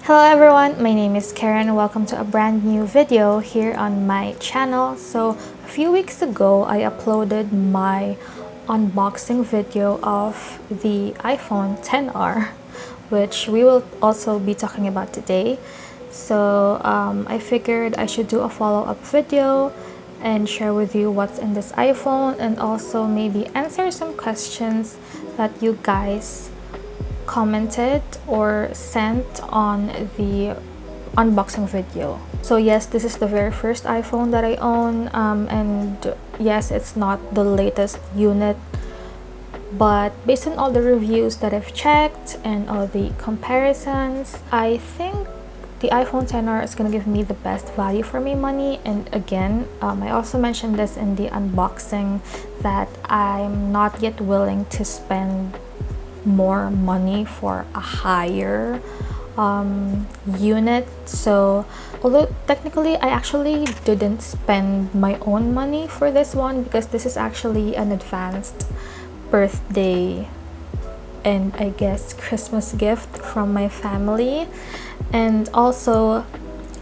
Hello everyone, my name is Karen. Welcome to a brand new video here on my channel. So a few weeks ago, I uploaded my unboxing video of the iPhone XR, which we will also be talking about today. So I figured I should do a follow-up video and share with you what's in this iPhone and also maybe answer some questions that you guys commented or sent on the unboxing video. So yes, this is the very first iPhone that I own, and yes, it's not the latest unit, but based on all the reviews that I've checked and all the comparisons, I think the iPhone XR is going to give me the best value for my money. And again, I also mentioned this in the unboxing that I'm not yet willing to spend more money for a higher unit. So although technically I actually didn't spend my own money for this one, because this is actually an advanced birthday and I guess Christmas gift from my family. And also,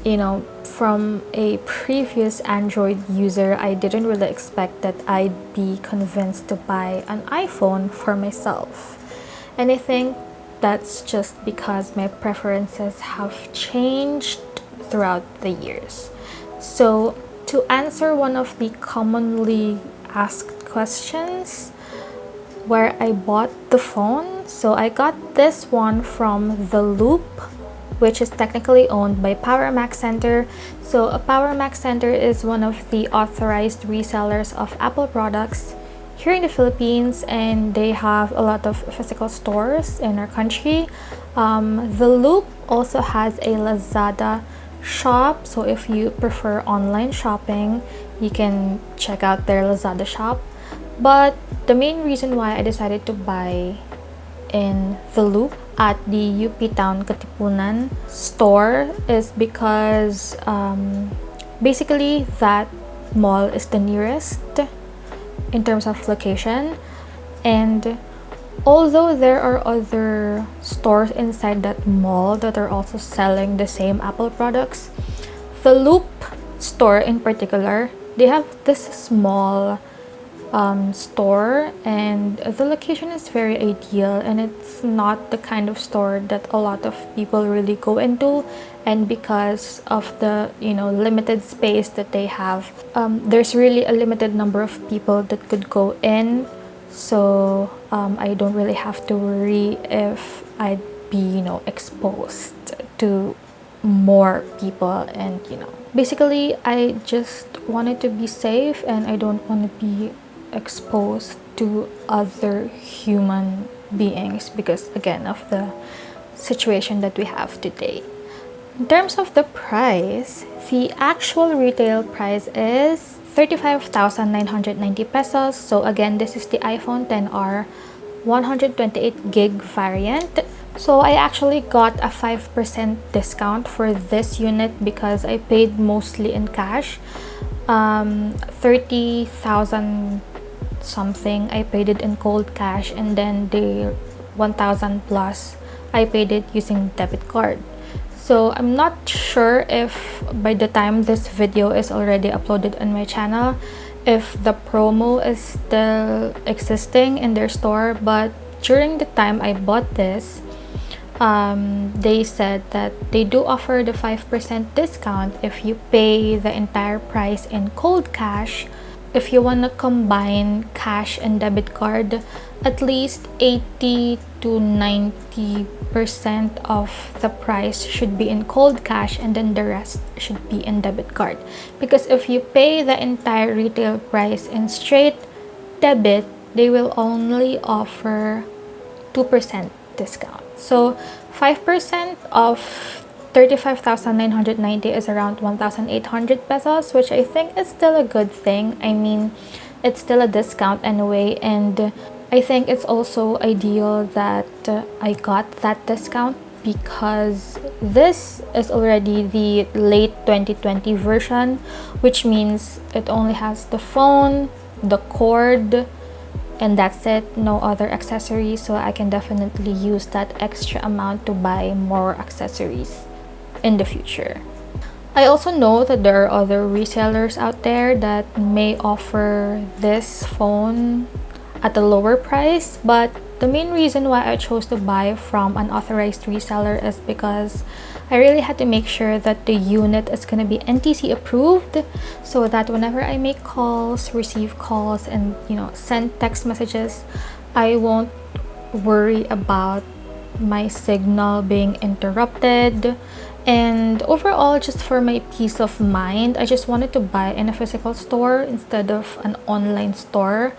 you know, from a previous Android user, I didn't really expect that I'd be convinced to buy an iPhone for myself. And I think that's just because my preferences have changed throughout the years. So to answer one of the commonly asked questions, where I bought the phone, so I got this one from The Loop, which is technically owned by Power Mac Center. So a Power Mac Center is one of the authorized resellers of Apple products here in the Philippines, and they have a lot of physical stores in our country. The Loop also has a Lazada shop, so if you prefer online shopping, you can check out their Lazada shop. But the main reason why I decided to buy in The Loop at the UP Town Katipunan store is because basically that mall is the nearest in terms of location, and although there are other stores inside that mall that are also selling the same Apple products, the Loop store in particular, they have this small store, and the location is very ideal, and it's not the kind of store that a lot of people really go into. And because of the limited space that they have, there's really a limited number of people that could go in. So I don't really have to worry if I'd be exposed to more people. And basically I just wanted to be safe, and I don't want to be exposed to other human beings because again of the situation that we have today. In terms of the price, the actual retail price is 35,990 pesos. So again, this is the iPhone XR 128 gig variant. So I actually got a 5% discount for this unit because I paid mostly in cash. 30,000 something I paid it in cold cash, and then the 1,000 plus I paid it using debit card. So I'm not sure if by the time this video is already uploaded on my channel, if the promo is still existing in their store, but during the time I bought this, they said that they do offer the 5% discount if you pay the entire price in cold cash. If you want to combine cash and debit card, at least 80 to 90% of the price should be in cold cash, and then the rest should be in debit card. Because if you pay the entire retail price in straight debit, they will only offer 2% discount. So 5% of 35,990 is around 1,800 pesos, which I think is still a good thing. I mean, it's still a discount anyway, and I think it's also ideal that I got that discount because this is already the late 2020 version, which means it only has the phone, the cord, and that's it, no other accessories. So I can definitely use that extra amount to buy more accessories. in the future. I also know that there are other resellers out there that may offer this phone at a lower price, but the main reason why I chose to buy from an authorized reseller is because I really had to make sure that the unit is going to be NTC approved, so that whenever I make calls, receive calls, and send text messages, I won't worry about my signal being interrupted. And overall, just for my peace of mind, I just wanted to buy in a physical store instead of an online store,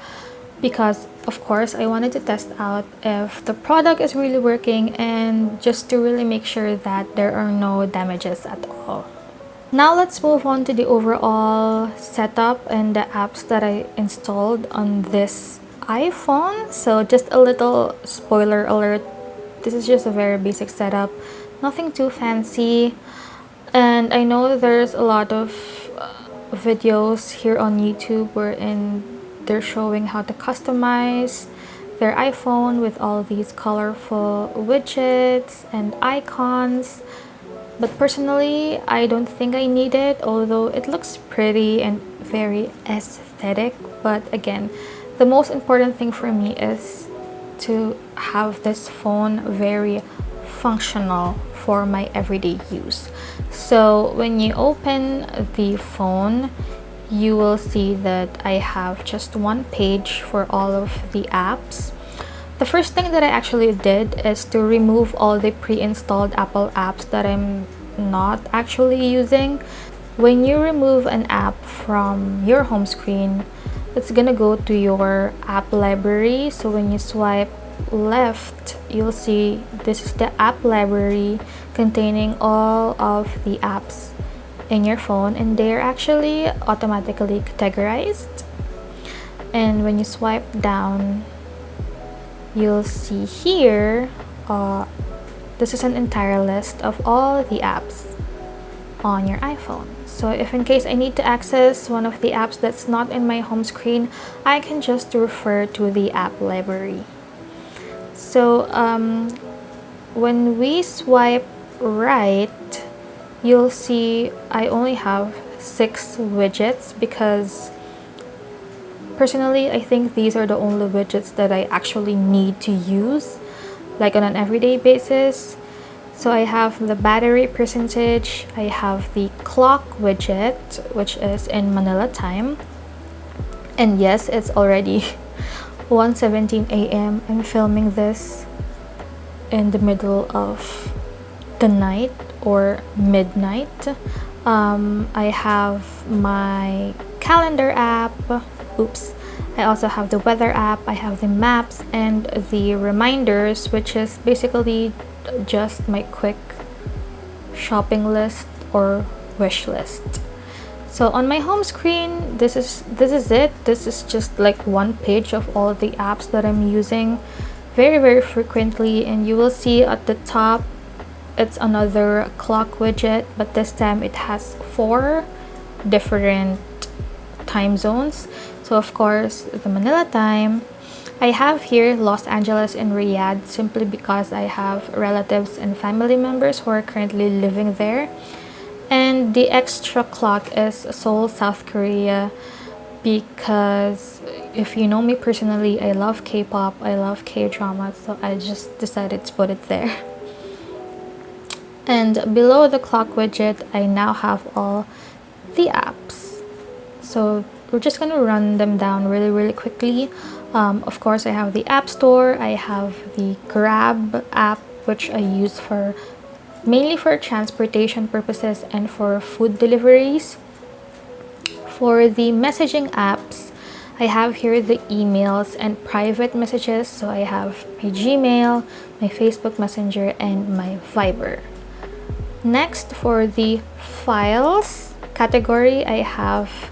because of course I wanted to test out if the product is really working and just to really make sure that there are no damages at all. Now let's move on to the overall setup and the apps that I installed on this iPhone. So just a little spoiler alert, this is just a very basic setup, nothing too fancy. And I know there's a lot of videos here on YouTube wherein they're showing how to customize their iPhone with all these colorful widgets and icons. But personally, I don't think I need it, although it looks pretty and very aesthetic. But again, the most important thing for me is to have this phone very functional for my everyday use. So when you open the phone, you will see that I have just one page for all of the apps. The first thing that I actually did is to remove all the pre-installed Apple apps that I'm not actually using. When you remove an app from your home screen, it's gonna go to your app library. So when you swipe left, you'll see this is the app library containing all of the apps in your phone, and they're actually automatically categorized. And when you swipe down, you'll see here this is an entire list of all the apps on your iPhone. So if in case I need to access one of the apps that's not in my home screen, I can just refer to the app library. So when we swipe right, you'll see I only have 6 widgets, because personally I think these are the only widgets that I actually need to use like on an everyday basis. So I have the battery percentage, I have the clock widget, which is in Manila time, and yes, it's already 1:17 a.m. I'm filming this in the middle of the night or midnight. I have my calendar app. Oops. I also have the weather app, I have the maps, and the reminders, which is basically just my quick shopping list or wish list. So on my home screen, this is it. This is just like one page of all the apps that I'm using very frequently, and you will see at the top it's another clock widget, but this time it has 4 different time zones. So of course, the Manila time, I have here Los Angeles and Riyadh simply because I have relatives and family members who are currently living there. And the extra clock is Seoul, South Korea, because if you know me personally, I love K-pop, I love K-drama, so I just decided to put it there. And below the clock widget, I now have all the apps. So we're just gonna run them down really quickly. Of course, I have the App Store, I have the Grab app, which I use for mainly for transportation purposes and for food deliveries. For the messaging apps, I have here the emails and private messages. So I have my Gmail, my Facebook Messenger, and my Viber. Next, for the files category, I have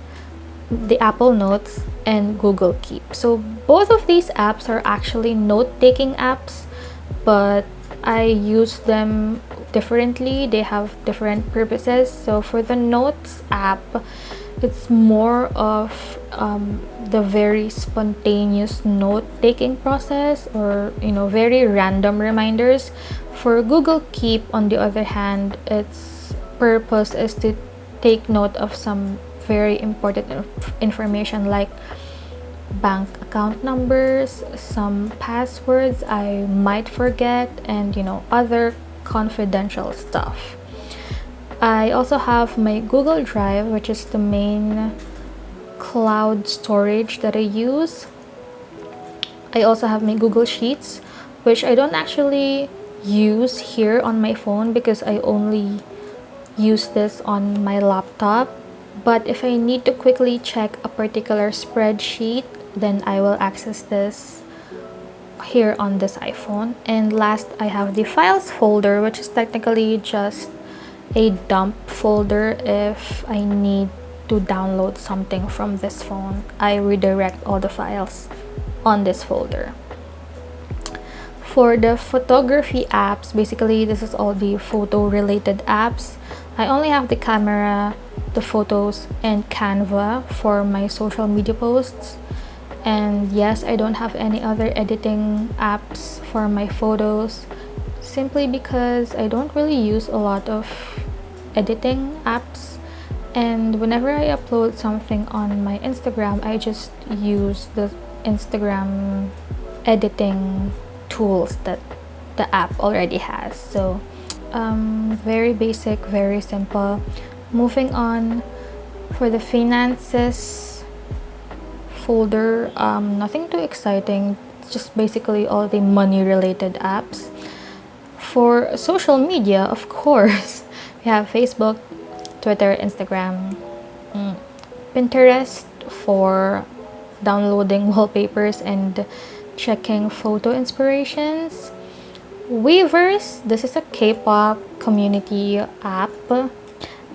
the Apple Notes and Google Keep. So both of these apps are actually note-taking apps, but I use them differently. They have different purposes. So for the Notes app, It's more of the very spontaneous note taking process, or very random reminders. For Google Keep, on the other hand, its purpose is to take note of some very important information, like bank account numbers, some passwords I might forget, and other confidential stuff. I also have my Google Drive, which is the main cloud storage that I use. I also have my Google Sheets, which I don't actually use here on my phone because I only use this on my laptop. But if I need to quickly check a particular spreadsheet, then I will access this here on this iPhone. And last, I have the files folder, which is technically just a dump folder. If I need to download something from this phone, I redirect all the files on this folder. For the photography apps, basically this is all the photo related apps. I only have the camera, the photos, and Canva for my social media posts. And yes, I don't have any other editing apps for my photos, simply because I don't really use a lot of editing apps. And whenever I upload something on my Instagram, I just use the Instagram editing tools that the app already has. So very basic, very simple. Moving on, for the finances folder, nothing too exciting. It's just basically all the money related apps. For social media, of course, we have Facebook, Twitter, Instagram, Pinterest for downloading wallpapers and checking photo inspirations. Weverse, this is a K-pop community app.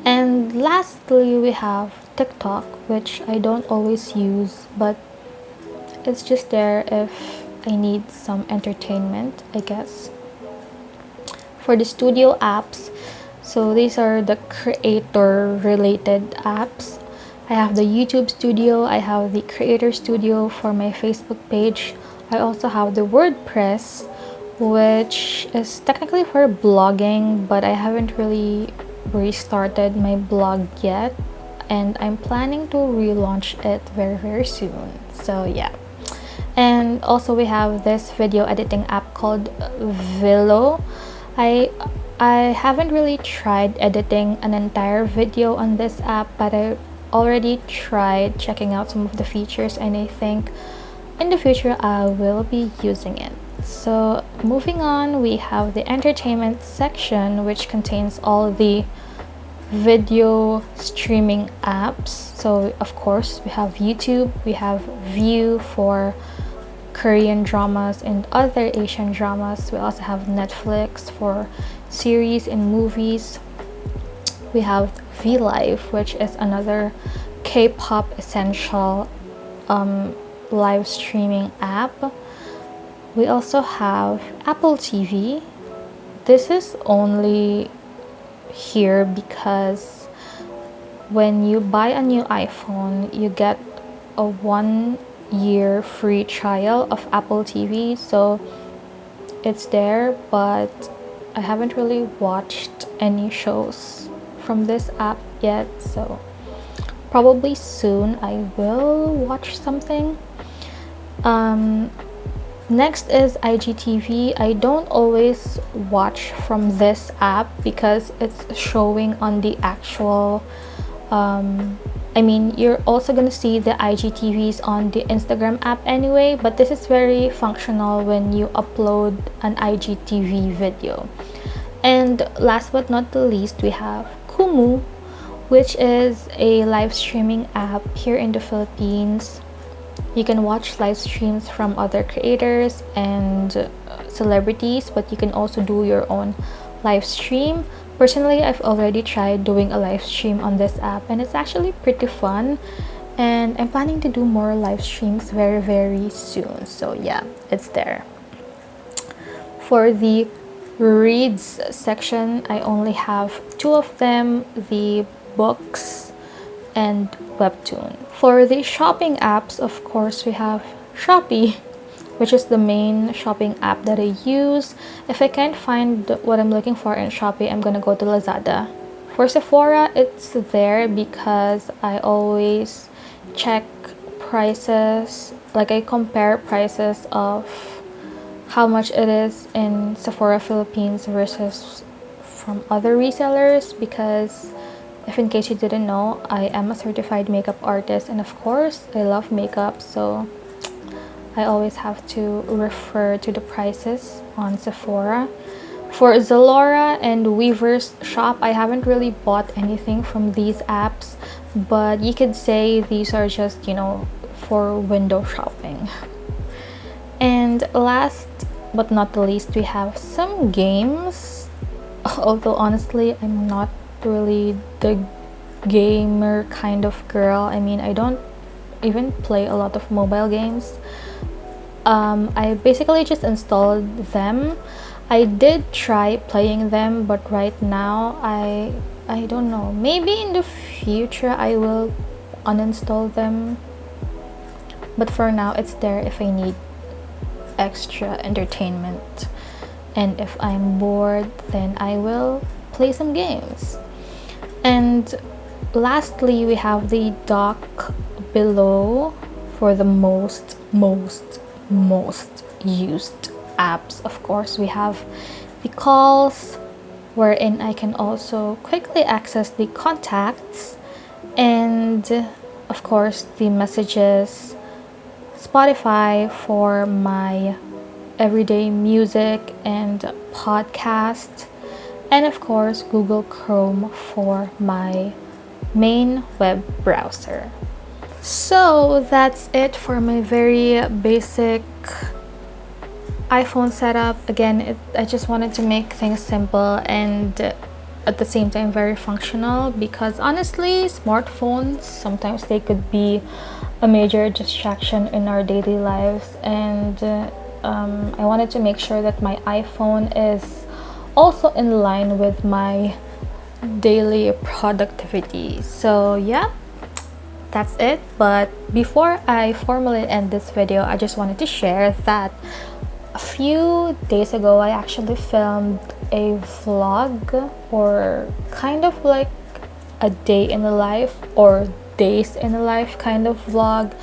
And lastly, we have TikTok, which I don't always use, but it's just there if I need some entertainment, I guess. For the studio apps, so these are the creator related apps. I have the YouTube Studio, I have the Creator Studio for my Facebook page. I also have the WordPress, which is technically for blogging, but I haven't really restarted my blog yet, and I'm planning to relaunch it very, very soon. So yeah. And also we have this video editing app called Velo. I haven't really tried editing an entire video on this app, but I already tried checking out some of the features, and I think in the future I will be using it. So moving on, we have the entertainment section, which contains all the video streaming apps. So of course we have YouTube, we have View for Korean dramas and other Asian dramas. We also have Netflix for series and movies. We have VLive, which is another K-pop essential live streaming app. We also have Apple TV. This is only here because when you buy a new iPhone, you get a 1-year free trial of Apple TV. So it's there, but I haven't really watched any shows from this app yet. So probably soon I will watch something. Next is IGTV. I don't always watch from this app because it's showing on the actual you're also gonna see the IGTVs on the Instagram app anyway, but this is very functional when you upload an IGTV video. And last but not the least, we have Kumu, which is a live streaming app here in the Philippines. You can watch live streams from other creators and celebrities, but you can also do your own live stream. Personally, I've already tried doing a live stream on this app, and it's actually pretty fun. And I'm planning to do more live streams very, very soon. So yeah, it's there. For the reads section, I only have two of them: the books and Webtoon. For the shopping apps, of course, we have Shopee, which is the main shopping app that I use. If I can't find what I'm looking for in Shopee, I'm gonna go to Lazada. For Sephora, it's there because I always check prices, like I compare prices of how much it is in Sephora Philippines versus from other resellers, because if in case you didn't know, I am a certified makeup artist, and of course I love makeup, so I always have to refer to the prices on Sephora. For Zalora and Weaver's shop, I haven't really bought anything from these apps, but you could say these are just, for window shopping. And last but not the least, we have some games. Although honestly, I'm not really the gamer kind of girl. I mean, I don't even play a lot of mobile games. I basically just installed them. I did try playing them, but right now I don't know. Maybe in the future I will uninstall them. But for now, it's there if I need extra entertainment. And if I'm bored, then I will play some games. And lastly, we have the dock below for the most used apps. Of course, we have the calls, wherein I can also quickly access the contacts, and of course the messages, Spotify for my everyday music and podcast, and of course Google Chrome for my main web browser. So that's it for my very basic iPhone setup. Again, I just wanted to make things simple and at the same time very functional, because honestly, smartphones sometimes they could be a major distraction in our daily lives, and I wanted to make sure that my iPhone is also in line with my daily productivity. So yeah, that's it. But before I formally end this video, I just wanted to share that a few days ago I actually filmed a vlog, or kind of like a day in the life or days in the life kind of vlog,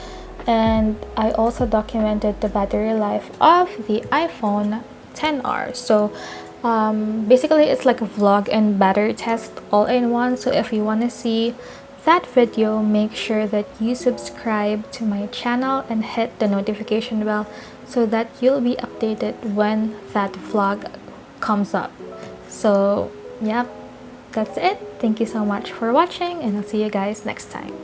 and I also documented the battery life of the iPhone XR. So basically it's like a vlog and battery test all in one. So if you want to see that video, make sure that you subscribe to my channel and hit the notification bell so that you'll be updated when that vlog comes up. So yeah, that's it. Thank you so much for watching, and I'll see you guys next time.